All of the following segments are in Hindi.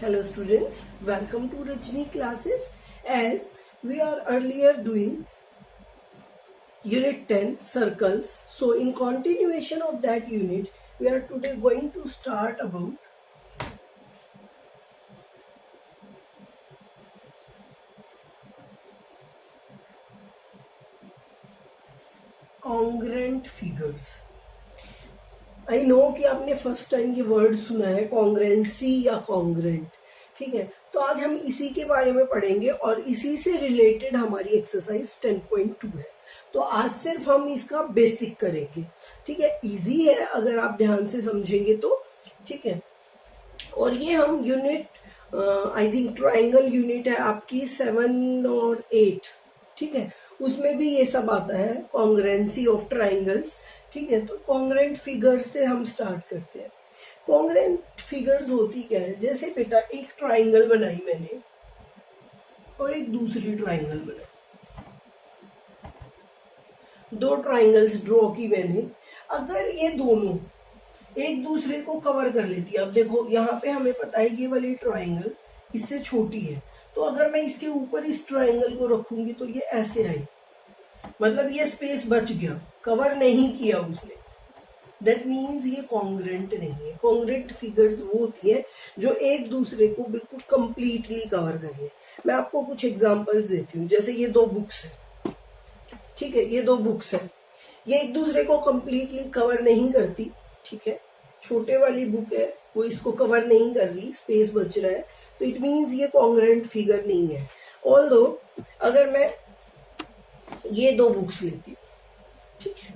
Hello students, welcome to Rajni classes. As we are earlier doing unit 10 circles, so in continuation of that unit we are today going to start about congruent figures. I know कि आपने फर्स्ट टाइम ये वर्ड सुना है कॉन्ग्रेंसी या कॉन्ग्रेंट, ठीक है। तो आज हम इसी के बारे में पढ़ेंगे और इसी से रिलेटेड हमारी एक्सरसाइज 10.2 है। तो आज सिर्फ हम इसका बेसिक करेंगे, ठीक है। इजी है अगर आप ध्यान से समझेंगे तो, ठीक है। और ये हम unit I think triangle unit है आपकी 7 और 8, ठीक है। उसमें भी ये सब आता है, कॉन्ग्रेंसी ऑफ ट्राइंगल्स, ठीक है। तो कॉन्ग्रेंट फिगर्स से हम स्टार्ट करते हैं। कॉन्ग्रेंट फिगर्स होती क्या है, जैसे बेटा एक ट्राइंगल बनाई मैंने और एक दूसरी ट्राइंगल बनाई, दो ट्राइंगल्स ड्रॉ की मैंने। अगर ये दोनों एक दूसरे को कवर कर लेती है, अब देखो यहाँ पे हमें पता है ये वाली ट्राइंगल इससे छोटी है, तो अगर मैं इसके ऊपर इस ट्राइंगल को रखूंगी तो ये ऐसे आई, मतलब ये स्पेस बच गया, कवर नहीं किया उसने। दैट मीन्स ये कॉन्ग्रेंट नहीं है। कॉन्ग्रेंट फिगर्स वो होती है जो एक दूसरे को बिल्कुल कंप्लीटली कवर कर ले। मैं आपको कुछ एग्जांपल्स देती हूँ। जैसे ये दो बुक्स है, ठीक है, ये दो बुक्स है, ये एक दूसरे को कंप्लीटली कवर नहीं करती, ठीक है। छोटे वाली बुक है वो इसको कवर नहीं कर रही, स्पेस बच रहा है, तो इट मीन्स ये कॉन्ग्रेंट फिगर नहीं है। ऑल्दो अगर मैं ये दो बुक्स लेती हूँ, ठीक है,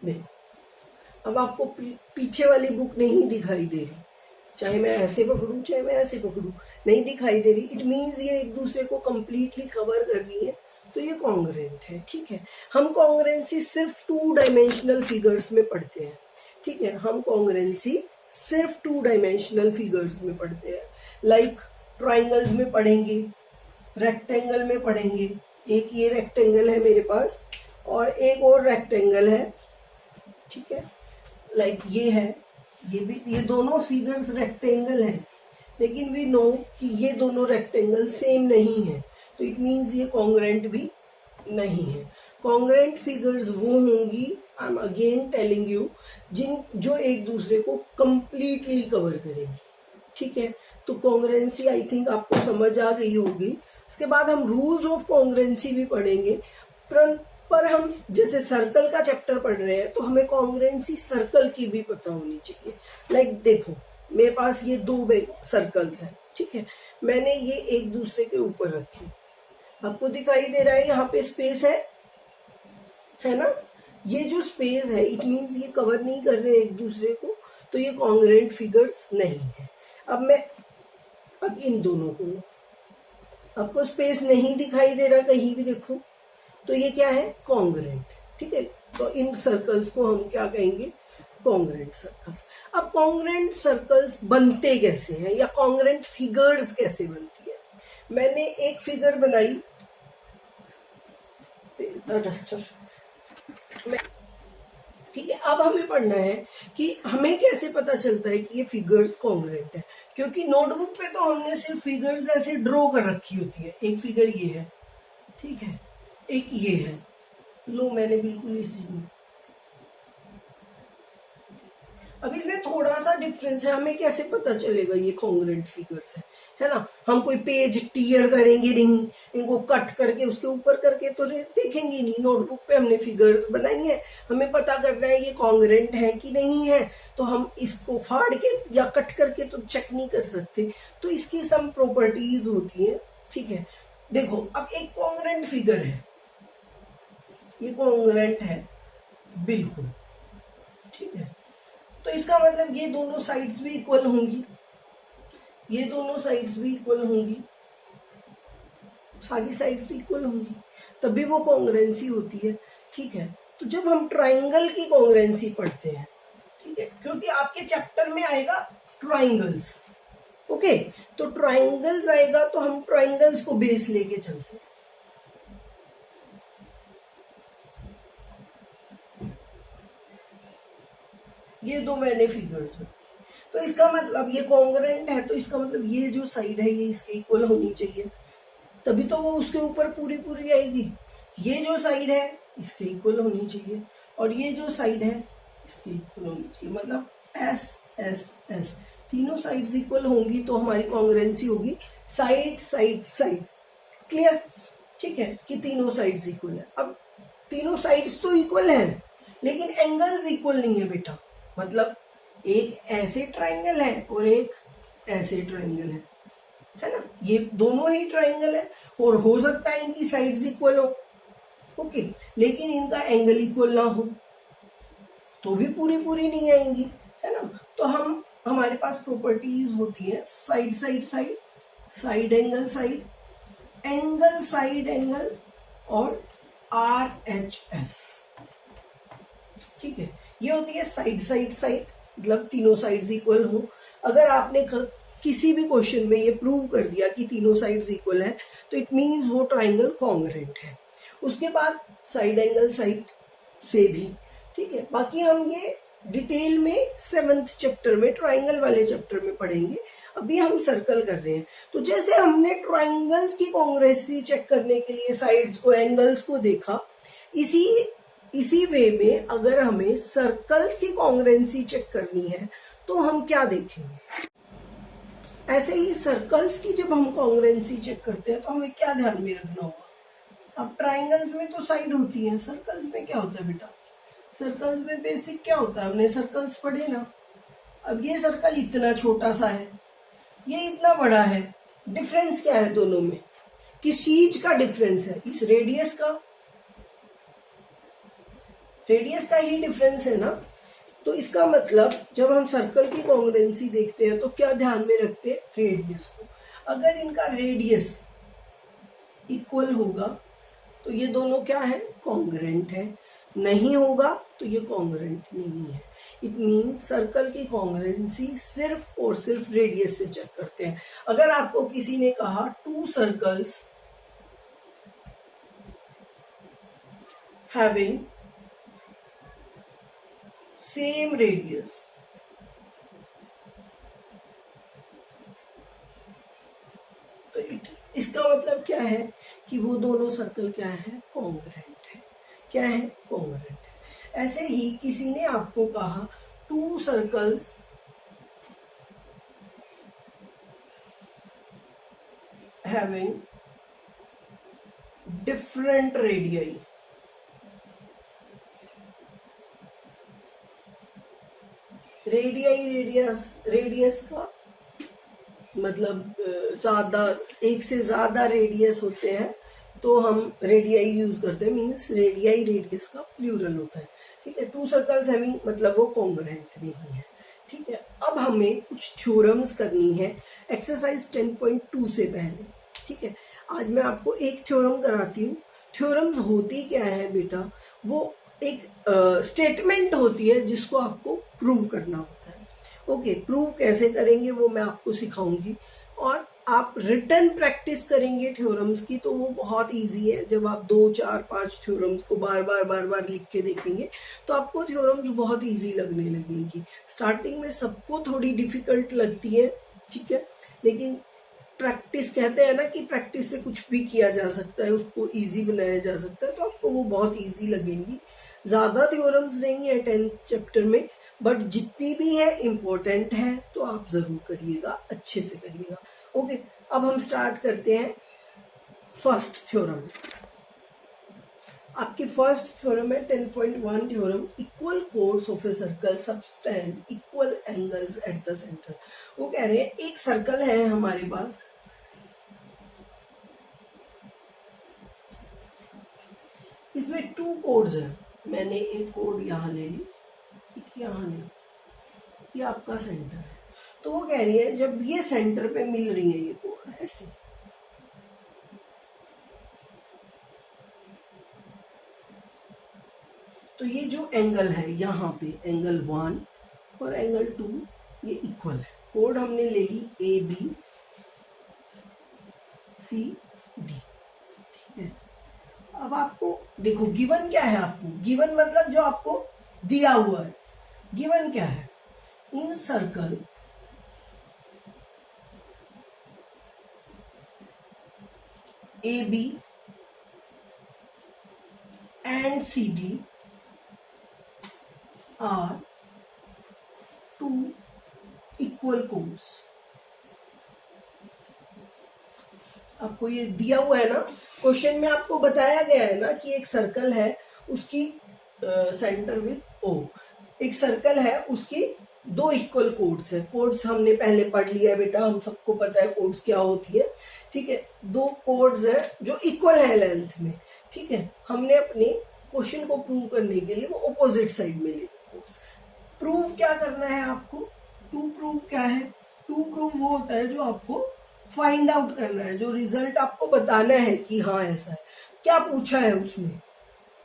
देखो अब आपको पीछे वाली बुक नहीं दिखाई दे रही, चाहे मैं ऐसे पकड़ूं चाहे मैं ऐसे पकड़ूं, नहीं दिखाई दे रही। इट मीन्स ये एक दूसरे को कंप्लीटली कवर कर रही है, तो ये कॉन्ग्रेंट है, ठीक है। हम कॉन्ग्रेंसी सिर्फ 2 डायमेंशनल फिगर्स में पढ़ते हैं, ठीक है। हम कॉन्ग्रेंसी सिर्फ 2 डायमेंशनल फिगर्स में पढ़ते हैं। लाइक ट्राइंगल्स में पढ़ेंगे, रेक्टेंगल में पढ़ेंगे। एक ये रेक्टेंगल है मेरे पास और एक और रेक्टेंगल है, ठीक है। लाइक ये है, ये भी, ये दोनों फिगर्स रेक्टेंगल हैं, लेकिन वी नो कि ये दोनों रेक्टेंगल सेम नहीं है, तो इट मीन्स ये कॉन्ग्रेंट भी नहीं है। कॉन्ग्रेंट फिगर्स वो होंगी, I am again telling you, जो एक दूसरे को कंप्लीटली कवर करेंगी, ठीक है। तो कॉन्ग्रेंसी आई थिंक आपको समझ आ गई होगी। उसके बाद हम रूल्स ऑफ कॉन्ग्रेंसी भी पढ़ेंगे, पर हम जैसे सर्कल का चैप्टर पढ़ रहे हैं तो हमें कॉन्ग्रेंसी सर्कल की भी पता होनी चाहिए। लाइक देखो मेरे पास ये 2 सर्कल्स हैं, ठीक है, मैंने ये एक दूसरे के ऊपर रखे, आपको दिखाई दे रहा है यहाँ पे स्पेस है ना। ये जो स्पेस है इट मीन्स ये कवर नहीं कर रहे एक दूसरे को, तो ये कॉन्ग्रेंट फिगर्स नहीं है। अब इन दोनों को, आपको स्पेस नहीं दिखाई दे रहा कहीं भी, देखो, तो ये क्या है, कॉन्ग्रेंट, ठीक है। तो इन सर्कल्स को हम क्या कहेंगे, कॉन्ग्रेंट सर्कल्स। अब कॉन्ग्रेंट सर्कल्स बनते कैसे हैं या कॉन्ग्रेंट फिगर्स कैसे बनती है। मैंने एक फिगर बनाई, ठीक है। अब हमें पढ़ना है कि हमें कैसे पता चलता है कि ये फिगर्स कॉन्ग्रेंट है, क्योंकि नोटबुक पे तो हमने सिर्फ फिगर्स ऐसे ड्रॉ कर रखी होती है। एक फिगर ये है, ठीक है, एक ये है, लो मैंने बिल्कुल इस चीज में, अब इसमें थोड़ा सा डिफरेंस है। हमें कैसे पता चलेगा ये कॉन्ग्रेंट फिगर्स है ना। हम कोई पेज टीयर करेंगे नहीं, इनको कट करके उसके ऊपर करके तो देखेंगे नहीं। नोटबुक पे हमने फिगर्स बनाई है, हमें पता करना है ये कॉन्ग्रेंट है कि नहीं है, तो हम इसको फाड़ के या कट करके तो चेक नहीं कर सकते। तो इसकी सम प्रॉपर्टीज होती है, ठीक है। देखो अब एक कॉन्ग्रेंट फिगर है, ये कॉन्ग्रेंट है बिल्कुल, ठीक है। तो इसका मतलब ये दोनों साइड्स भी इक्वल होंगी, ये दोनों साइड्स भी इक्वल होंगी, सारी साइड्स इक्वल होंगी, तभी वो कॉन्ग्रेंसी होती है, ठीक है। तो जब हम ट्राइंगल की कॉन्ग्रेंसी पढ़ते हैं, ठीक है, क्योंकि आपके चैप्टर में आएगा ट्राइंगल्स, ओके, तो ट्राइंगल्स आएगा तो हम ट्राइंगल्स को बेस लेके चलते हैं। ये दो मैंने फिगर्स में, तो इसका मतलब ये कॉन्ग्रुएंट है, तो इसका मतलब ये जो साइड है ये इसके इक्वल होनी चाहिए, तभी तो वो उसके ऊपर पूरी पूरी आएगी। ये जो साइड है इसके इक्वल होनी चाहिए और ये जो साइड है इसके इक्वल होनी चाहिए, मतलब एस एस एस, तीनों साइड्स इक्वल होंगी तो हमारी कॉन्ग्रुएंसी होगी साइड साइड साइड। क्लियर? ठीक है कि तीनों साइड्स इक्वल है। अब तीनों साइड्स तो इक्वल हैं लेकिन एंगल्स इक्वल नहीं है बेटा, मतलब एक ऐसे ट्राइंगल है और एक ऐसे ट्राइंगल है ना, ये दोनों ही ट्राइंगल है और हो सकता है इनकी साइड्स इक्वल हो, ओके, लेकिन इनका एंगल इक्वल ना हो तो भी पूरी पूरी नहीं आएंगी, है ना। तो हमारे पास प्रॉपर्टीज होती है side side side, side angle side, angle side angle और RHS। ठीक है, ये होती है साइड साइड साइड, मतलब तीनों साइड्स इक्वल हो। अगर आपने किसी भी क्वेश्चन में ये प्रूव कर दिया कि तीनों साइड्स इक्वल है तो इट मींस वो ट्राइंगल कॉन्ग्रुएंट है। उसके बाद साइड एंगल साइड से भी, ठीक है, बाकी हम ये डिटेल में 7th चैप्टर में, ट्राइंगल वाले चैप्टर में पढ़ेंगे। अभी हम सर्कल कर रहे हैं। तो जैसे हमने ट्राइंगल्स की कॉन्ग्रुएंसी चेक करने के लिए साइड्स को, एंगल्स को देखा, इसी वे में अगर हमें सर्कल्स की कॉन्ग्रुएंसी चेक करनी है तो हम क्या देखेंगे। ऐसे ही सर्कल्स की जब हम कॉन्ग्रुएंसी चेक करते हैं तो हमें क्या ध्यान में रखना होगा। अब ट्राइंगल्स में तो साइड होती है, सर्कल्स में क्या होता है बेटा, सर्कल्स में बेसिक क्या होता है, हमने सर्कल्स पढ़े ना। अब ये सर्कल इतना छोटा सा है, ये इतना बड़ा है, डिफरेंस क्या है दोनों में, किस चीज का डिफरेंस है, इस रेडियस का ही डिफरेंस है ना। तो इसका मतलब जब हम सर्कल की कॉन्ग्रुएंसी देखते हैं तो क्या ध्यान में रखते हैं, रेडियस को। अगर इनका रेडियस इक्वल होगा तो ये दोनों क्या है, कॉन्ग्रुएंट है, नहीं होगा तो ये कॉन्ग्रुएंट नहीं है। इट मीन्स सर्कल की कॉन्ग्रुएंसी सिर्फ और सिर्फ रेडियस से चेक करते हैं। अगर आपको किसी ने कहा 2 सर्कल्स हैविंग सेम रेडियस, तो इसका मतलब क्या है कि वो दोनों सर्कल क्या है, कॉन्ग्रुएंट है। क्या है, कॉन्ग्रुएंट है। ऐसे ही किसी ने आपको कहा 2 circles having different radius, radius का मतलब ज्यादा, एक से ज्यादा रेडियस होते हैं तो हम रेडियाई यूज करते हैं, मींस रेडियाई रेडियस का प्लूरल होता है। ठीक है, 2 सर्कल्स हैविंग मतलब वो कॉन्ग्रुएंट नहीं है। ठीक है, अब हमें कुछ थ्योरम्स करनी है एक्सरसाइज 10.2 से पहले। ठीक है, आज मैं आपको एक थ्योरम कराती हूँ। थ्योरम्स होती क्या है बेटा, वो एक स्टेटमेंट होती है जिसको आपको प्रूव करना होता है। ओके, प्रूव कैसे करेंगे वो मैं आपको सिखाऊंगी, और आप रिटन प्रैक्टिस करेंगे थ्योरम्स की तो वो बहुत इजी है। जब आप 2, 4, 5 थ्योरम्स को बार बार लिख के देखेंगे तो आपको थ्योरम्स बहुत इजी लगने लगेंगी। स्टार्टिंग में सबको थोड़ी डिफिकल्ट लगती है, ठीक है, लेकिन प्रैक्टिस, कहते हैं ना कि प्रैक्टिस से कुछ भी किया जा सकता है, उसको इजी बनाया जा सकता है, तो आपको वो बहुत इजी लगेंगी। ज्यादा थ्योरम्स नहीं है 10th चैप्टर में, बट जितनी भी है इम्पोर्टेंट है तो आप जरूर करिएगा, अच्छे से करिएगा। ओके, अब हम स्टार्ट करते हैं फर्स्ट थ्योरम। आपकी फर्स्ट थ्योरम है 10.1 theorem, equal course of a circle subtend equal angles at the centre. वो कह रहे हैं एक सर्कल है हमारे पास, इसमें 2 कोड्स हैं। मैंने एक कोड यहाँ ले ली, एक यहाँ ले, ये आपका सेंटर है। तो वो कह रही है जब ये सेंटर पे मिल रही है ये कोड ऐसे, तो ये जो एंगल है यहाँ पे, एंगल 1 और एंगल 2 ये इक्वल है। कोड हमने ले ली ABCD, ठीक है। अब आपको देखो गिवन क्या है, आपको गिवन मतलब जो आपको दिया हुआ है, गिवन क्या है, इन circle AB and CD are two equal chords. आपको ये दिया हुआ है ना क्वेश्चन में, आपको बताया गया है ना कि एक सर्कल है उसकी सेंटर विद O, एक सर्कल है उसकी दो इक्वल कोड्स है। कोड्स हमने पहले पढ़ लिया है बेटा, हम सबको पता है कोड्स क्या होती है, ठीक है। दो कोड्स है जो इक्वल है लेंथ में, ठीक है। हमने अपने क्वेश्चन को प्रूव करने के लिए वो ऑपोजिट साइड में लिए कोड्स। प्रूव क्या करना है आपको, टू प्रूव क्या है, टू प्रूव वो होता है जो आपको फाइंड आउट करना है, जो रिजल्ट आपको बताना है कि हाँ ऐसा है। क्या पूछा है उसने,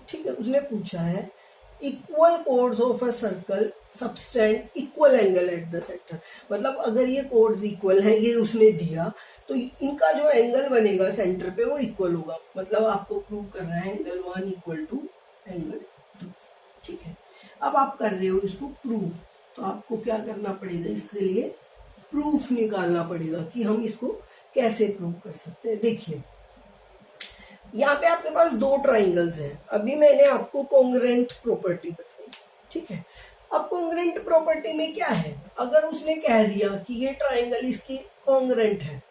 ठीक है, उसने पूछा है equal codes of a circle subtend equal angle at the centre. मतलब अगर ये कोड्स इक्वल हैं, ये उसने दिया, तो इनका जो एंगल बनेगा सेंटर पे वो इक्वल होगा। मतलब आपको प्रूव करना है एंगल 1 इक्वल टू एंगल 2, ठीक है। अब आप कर रहे हो इसको प्रूव, तो आपको क्या करना पड़ेगा, इसके लिए प्रूफ निकालना पड़ेगा कि हम इसको कैसे प्रूव कर सकते हैं। देखिए यहाँ पे आपके पास दो ट्राइंगल्स हैं, अभी मैंने आपको कॉन्ग्रुएंट प्रॉपर्टी बताई, ठीक है। अब कॉन्ग्रुएंट प्रॉपर्टी में क्या है, अगर उसने कह दिया कि ये ट्राइंगल इसकी कॉन्ग्रुएंट है,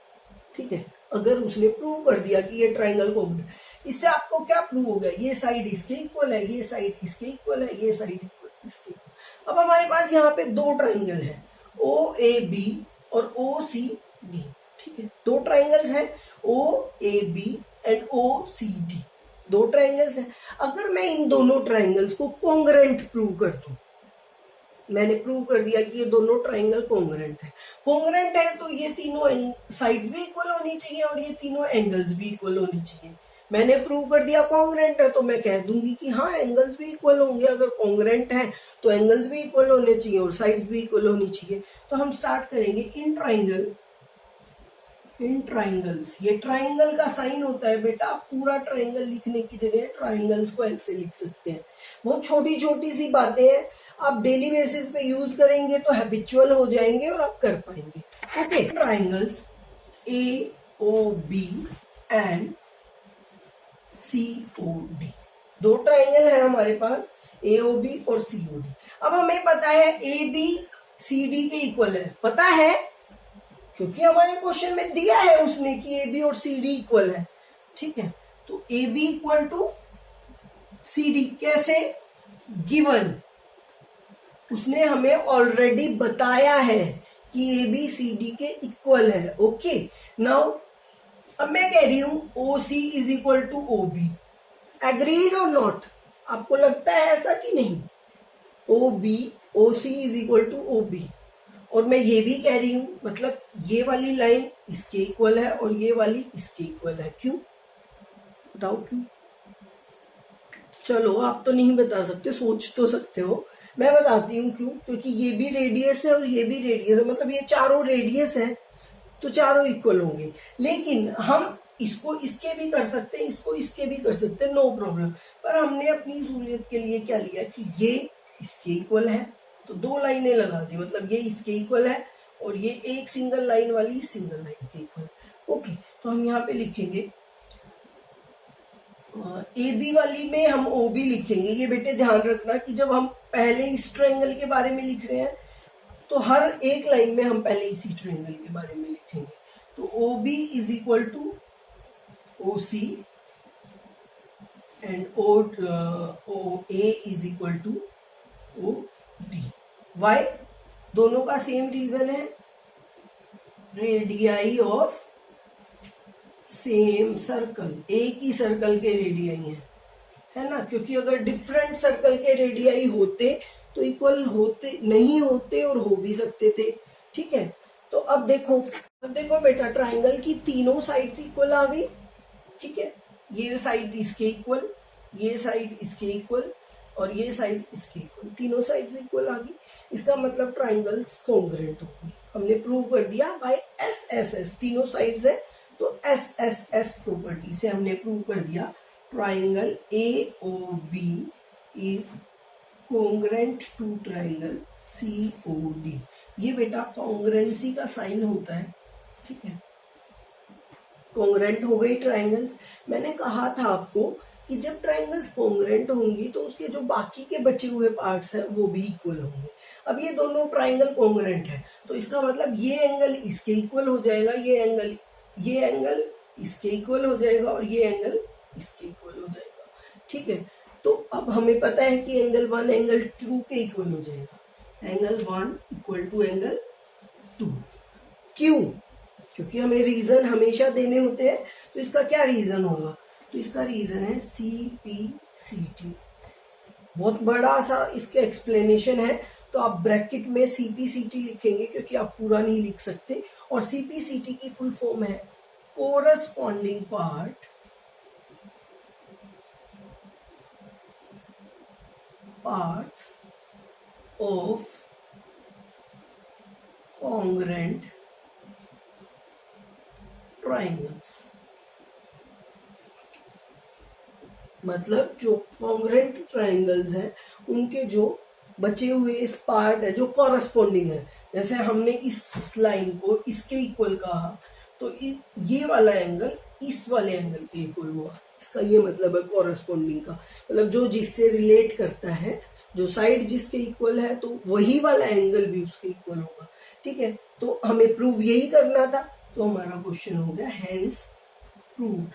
ठीक है, अगर उसने प्रूव कर दिया कि ये ट्राइंगल कॉन्ग्रुएंट, इससे आपको क्या प्रूव हो गया, ये साइड इसके इक्वल है, ये साइड इसके इक्वल है, ये साइड इसके इक्वल। अब हमारे पास यहाँ पे दो ट्राइंगल है, OAB और OCD, ठीक है। दो ट्राइंगल्स हैं OAB एंड OCD, दो ट्राइंगल्स हैं। अगर मैं इन दोनों ट्राइंगल्स को कॉन्ग्रुएंट प्रूव कर दूं, मैंने प्रूव कर दिया कि ये दोनों ट्राइंगल कॉन्ग्रुएंट है। कॉन्ग्रुएंट है तो ये तीनों साइड्स भी इक्वल होनी चाहिए और ये तीनों एंगल्स भी इक्वल होनी चाहिए। मैंने प्रूव कर दिया कॉन्ग्रुएंट है, तो मैं कह दूंगी कि हाँ एंगल्स भी इक्वल होंगे। अगर कॉन्ग्रुएंट है तो एंगल्स भी इक्वल होने चाहिए और साइड्स भी इक्वल होनी चाहिए। तो हम स्टार्ट करेंगे इन ट्राइंगल्स। ये ट्राइंगल का साइन होता है बेटा, आप पूरा ट्राइंगल लिखने की जगह ट्राइंगल्स को ऐसे लिख सकते हैं। बहुत छोटी छोटी सी बातें हैं, आप डेली बेसिस पे यूज करेंगे तो हैबिचुअल हो जाएंगे और आप कर पाएंगे। Okay, triangles AOB and COD, दो ट्राइंगल है हमारे पास AOB और COD। अब हमें पता है AB CD के इक्वल है, पता है क्योंकि हमारे क्वेश्चन में दिया है उसने कि AB और CD इक्वल है, ठीक है। तो AB इक्वल टू CD कैसे, गिवन, उसने हमें ऑलरेडी बताया है कि AB CD के इक्वल है। ओके, नाउ अब मैं कह रही हूं OC is equal to OB, agreed और नॉट, आपको लगता है ऐसा कि नहीं, OC is equal to OB। और मैं ये भी कह रही हूं, मतलब ये वाली लाइन इसके इक्वल है और ये वाली इसके इक्वल है। क्यों, बताओ क्यों? चलो आप तो नहीं बता सकते, सोच तो सकते हो, मैं बताती हूँ क्यों। क्योंकि ये भी रेडियस है और ये भी रेडियस है, मतलब ये चारों रेडियस है तो चारों इक्वल होंगे। लेकिन हम इसको इसके भी कर सकते हैं, इसको इसके भी कर सकते हैं, नो प्रॉब्लम। पर हमने अपनी सहूलियत के लिए क्या लिया कि ये इसके इक्वल है, तो दो लाइनें लगा दी, मतलब ये इसके इक्वल है और ये एक सिंगल लाइन वाली सिंगल लाइन के इक्वल। ओके, तो हम यहाँ पे लिखेंगे AB वाली में हम OB लिखेंगे। ये बेटे ध्यान रखना कि जब हम पहले इस ट्रायंगल के बारे में लिख रहे हैं तो हर एक लाइन में हम पहले इसी ट्रायंगल के बारे में लिखेंगे। तो OB is equal to OC and OA is equal to OD। Why? दोनों का सेम रीजन है, रेडियाई ऑफ सेम सर्कल, एक ही सर्कल के रेडियाई है ना। क्योंकि अगर डिफरेंट सर्कल के रेडियाई होते तो इक्वल होते नहीं होते और हो भी सकते थे, ठीक है। तो अब देखो बेटा, ट्राइंगल की तीनों साइड्स इक्वल आ गई, ठीक है। ये साइड इसके इक्वल, ये साइड इसके इक्वल और ये साइड इसके इक्वल, तीनों साइड्स इक्वल आ गई। इसका मतलब ट्राइंगल्स कॉन्ग्रुएंट हो गई। हमने प्रूव कर दिया बाय SSS, तीनों साइड्स है तो SSS प्रॉपर्टी से हमने प्रूव कर दिया triangle AOB is congruent to triangle COD। ये बेटा कॉन्ग्रुएंसी का साइन होता है, ठीक है। कॉन्ग्रेंट हो गई ट्राइंगल्स। मैंने कहा था आपको कि जब ट्राइंगल्स कॉन्ग्रेंट होंगी तो उसके जो बाकी के बचे हुए पार्ट्स हैं वो भी इक्वल होंगे। अब ये दोनों ट्राइंगल कॉन्ग्रेंट है तो इसका मतलब ये एंगल इसके इक्वल हो जाएगा, ये एंगल इसके इक्वल हो जाएगा और ये एंगल इसके इक्वल हो जाएगा। ठीक है, तो अब हमें पता है कि एंगल 1 एंगल 2 के इक्वल हो जाएगा। Angle 1 equal to angle 2। क्यों? क्योंकि हमें रीजन हमेशा देने होते हैं। तो इसका क्या रीजन होगा? तो इसका रीजन है CPCT। बहुत बड़ा सा इसका एक्सप्लेनेशन है, तो आप ब्रैकेट में CPCT लिखेंगे क्योंकि आप पूरा नहीं लिख सकते। और CPCT की फुल फॉर्म है corresponding parts of congruent triangles. मतलब जो कॉन्ग्रेंट ट्राइंगल्स हैं उनके जो बचे हुए इस पार्ट है जो कॉरस्पॉन्डिंग है, जैसे हमने इस लाइन को इसके इक्वल कहा तो ये वाला एंगल इस वाले एंगल के इक्वल हुआ। इसका ये मतलब है कॉरस्पॉन्डिंग का, मतलब जो जिससे रिलेट करता है, जो साइड जिसके इक्वल है तो वही वाला एंगल भी उसके इक्वल होगा। ठीक है, तो हमें प्रूव यही करना था, तो हमारा क्वेश्चन हो गया हेंस प्रूव्ड।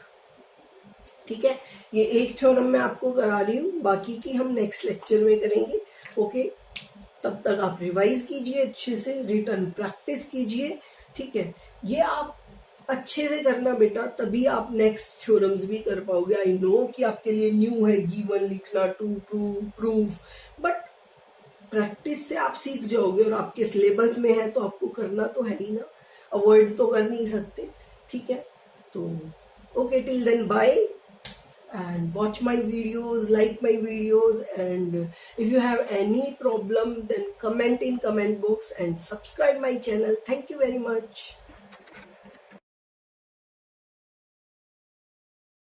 ठीक है, ये एक थ्योरम मैं आपको करा रही हूँ, बाकी की हम नेक्स्ट लेक्चर में करेंगे। ओके, तब तक आप रिवाइज कीजिए अच्छे से, रिटर्न प्रैक्टिस कीजिए। ठीक है, ये आप अच्छे से करना बेटा, तभी आप नेक्स्ट थ्योरम्स भी कर पाओगे। आई नो कि आपके लिए न्यू है गिवन लिखना, टू प्रूव, बट प्रैक्टिस से आप सीख जाओगे और आपके सिलेबस में है तो आपको करना तो है ही ना, अवॉइड तो कर नहीं सकते। ठीक है, तो okay, till then bye and watch my videos, like my videos, and if you have any problem then comment in comment box and subscribe my channel. Thank you very much.